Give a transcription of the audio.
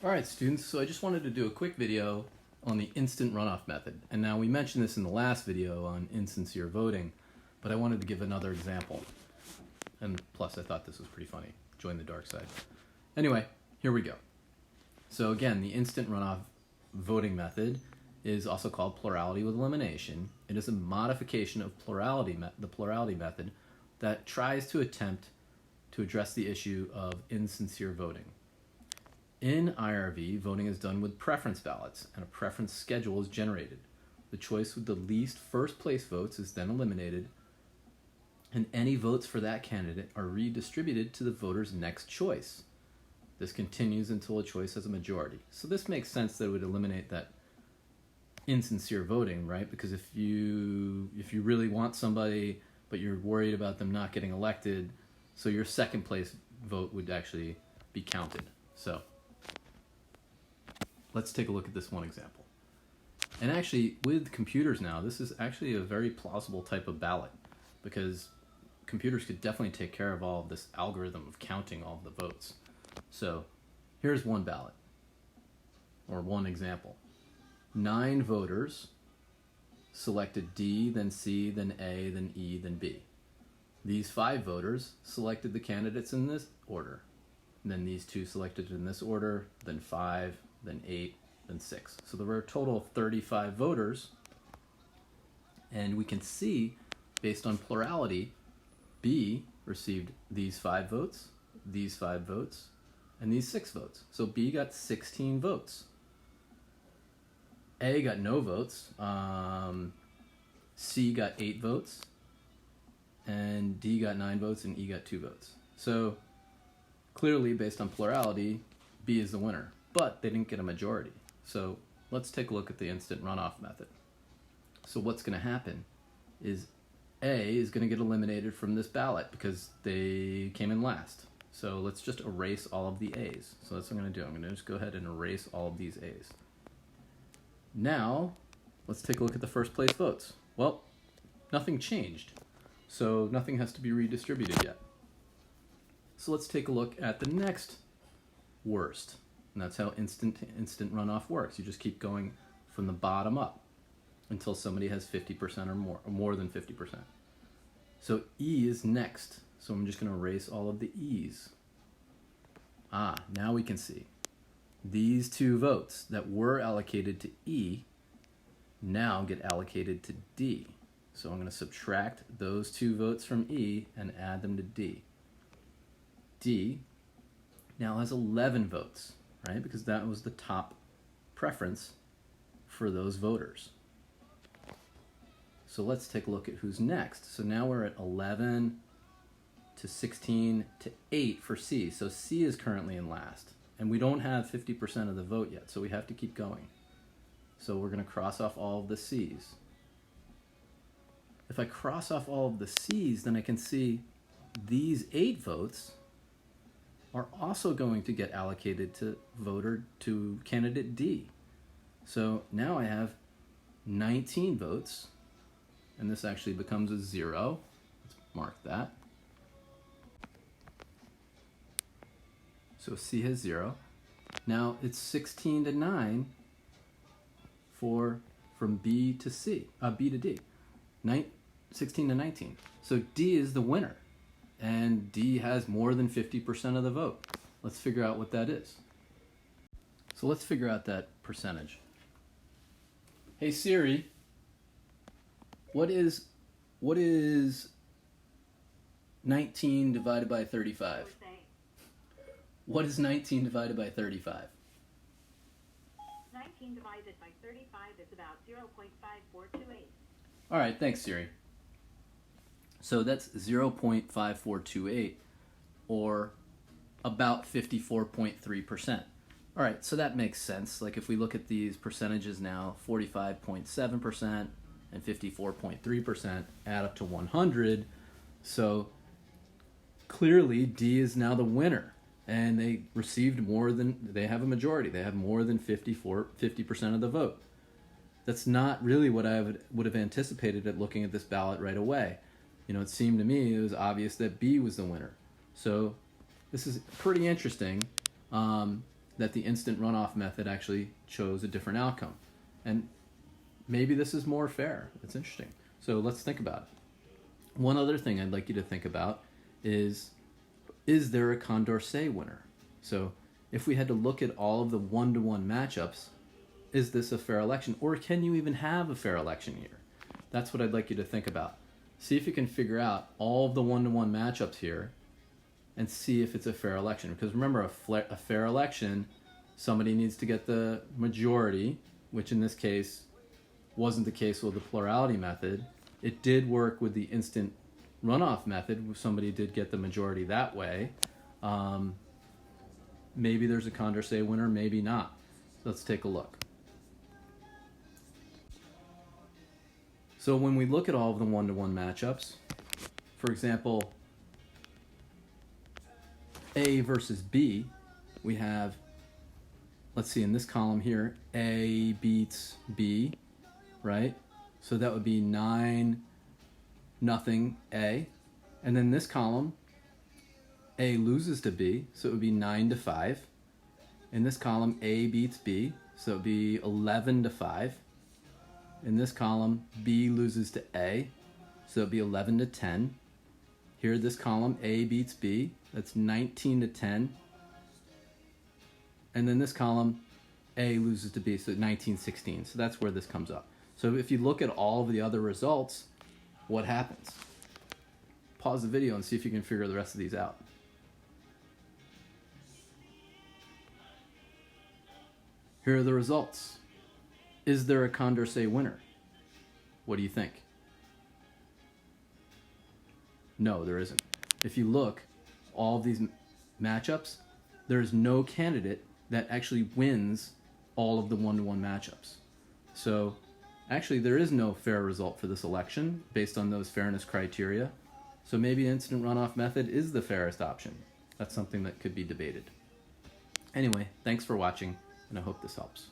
Alright students, so I just wanted to do a quick video on the instant runoff method. And now we mentioned this in the last video on insincere voting, but I wanted to give another example. And plus I thought this was pretty funny. Join the dark side. Anyway, here we go. So again, the instant runoff voting method is also called plurality with elimination. It is a modification of the plurality method that tries to attempt to address the issue of insincere voting. In IRV, voting is done with preference ballots, and a preference schedule is generated. The choice with the least first place votes is then eliminated, and any votes for that candidate are redistributed to the voter's next choice. This continues until a choice has a majority. So this makes sense that it would eliminate that insincere voting, right? Because if you really want somebody, but you're worried about them not getting elected, so your second place vote would actually be counted. So let's take a look at this one example. And actually, with computers now, this is actually a very plausible type of ballot, because computers could definitely take care of all of this algorithm of counting all of the votes. So here's one ballot, or one example. 9 voters selected D, then C, then A, then E, then B. These 5 voters selected the candidates in this order. And then these 2 selected in this order, then 5, then 8, then 6. So there were a total of 35 voters, and we can see, based on plurality, B received these 5 votes, these 5 votes, and these 6 votes. So B got 16 votes. A got no votes, C got 8 votes, and D got 9 votes, and E got 2 votes. So clearly, based on plurality, B is the winner, but they didn't get a majority. So let's take a look at the instant runoff method. So what's going to happen is A is going to get eliminated from this ballot because they came in last. So let's just erase all of the A's. So that's what I'm going to do. I'm going to just go ahead and erase all of these A's. Now, let's take a look at the first place votes. Well, nothing changed, so nothing has to be redistributed yet. So let's take a look at the next worst. And that's how instant runoff works. You just keep going from the bottom up until somebody has 50% or more than 50%. So E is next. So I'm just going to erase all of the E's. Now we can see these 2 votes that were allocated to E now get allocated to D. So I'm going to subtract those 2 votes from E and add them to D. D now has 11 votes, right? Because that was the top preference for those voters. So let's take a look at who's next. So now we're at 11 to 16 to 8 for C. So C is currently in last. And we don't have 50% of the vote yet, so we have to keep going. So we're going to cross off all of the C's. If I cross off all of the C's, then I can see these 8 votes are also going to get allocated to candidate D. So now I have 19 votes, and this actually becomes a 0. Let's mark that. So C has 0. Now it's 16 to 9 from B to C, B to D. 16 to 19. So D is the winner, and D has more than 50% of the vote. Let's figure out what that is. So let's figure out that percentage. Hey Siri, what is 19 divided by 35? What is 19 divided by 35? 19 divided by 35 is about 0.5428. All right, thanks, Siri. So that's 0.5428, or about 54.3%. All right, so that makes sense. Like if we look at these percentages now, 45.7% and 54.3% add up to 100. So clearly D is now the winner. And they received they have a majority. They have more than 50% of the vote. That's not really what I would have anticipated at looking at this ballot right away. You know, it seemed to me it was obvious that B was the winner. So this is pretty interesting. that the instant runoff method actually chose a different outcome. And maybe this is more fair. It's interesting. So let's think about it. One other thing I'd like you to think about is there a Condorcet winner? So if we had to look at all of the one-to-one matchups, is this a fair election? Or can you even have a fair election here? That's what I'd like you to think about. See if you can figure out all of the one-to-one matchups here and see if it's a fair election. Because remember, a fair election, somebody needs to get the majority, which in this case wasn't the case with the plurality method. It did work with the instant runoff method. Somebody did get the majority that way. Maybe there's a Condorcet winner, maybe not. Let's take a look. So when we look at all of the one-to-one matchups, for example, A versus B, we have, let's see, in this column here, A beats B, right? So that would be 9-0 A. And then this column, A loses to B, so it would be 9-5. In this column, A beats B, so it would be 11-5. In this column, B loses to A, so it would be 11-10. Here, this column, A beats B, that's 19-10. And then this column, A loses to B, so 19-16. So that's where this comes up. So if you look at all of the other results, what happens? Pause the video and see if you can figure the rest of these out. Here are the results. Is there a Condorcet winner? What do you think? No, there isn't. If you look, all of these matchups, there's no candidate that actually wins all of the one-to-one matchups. So actually there is no fair result for this election based on those fairness criteria. So maybe instant runoff method is the fairest option. That's something that could be debated. Anyway, thanks for watching, and I hope this helps.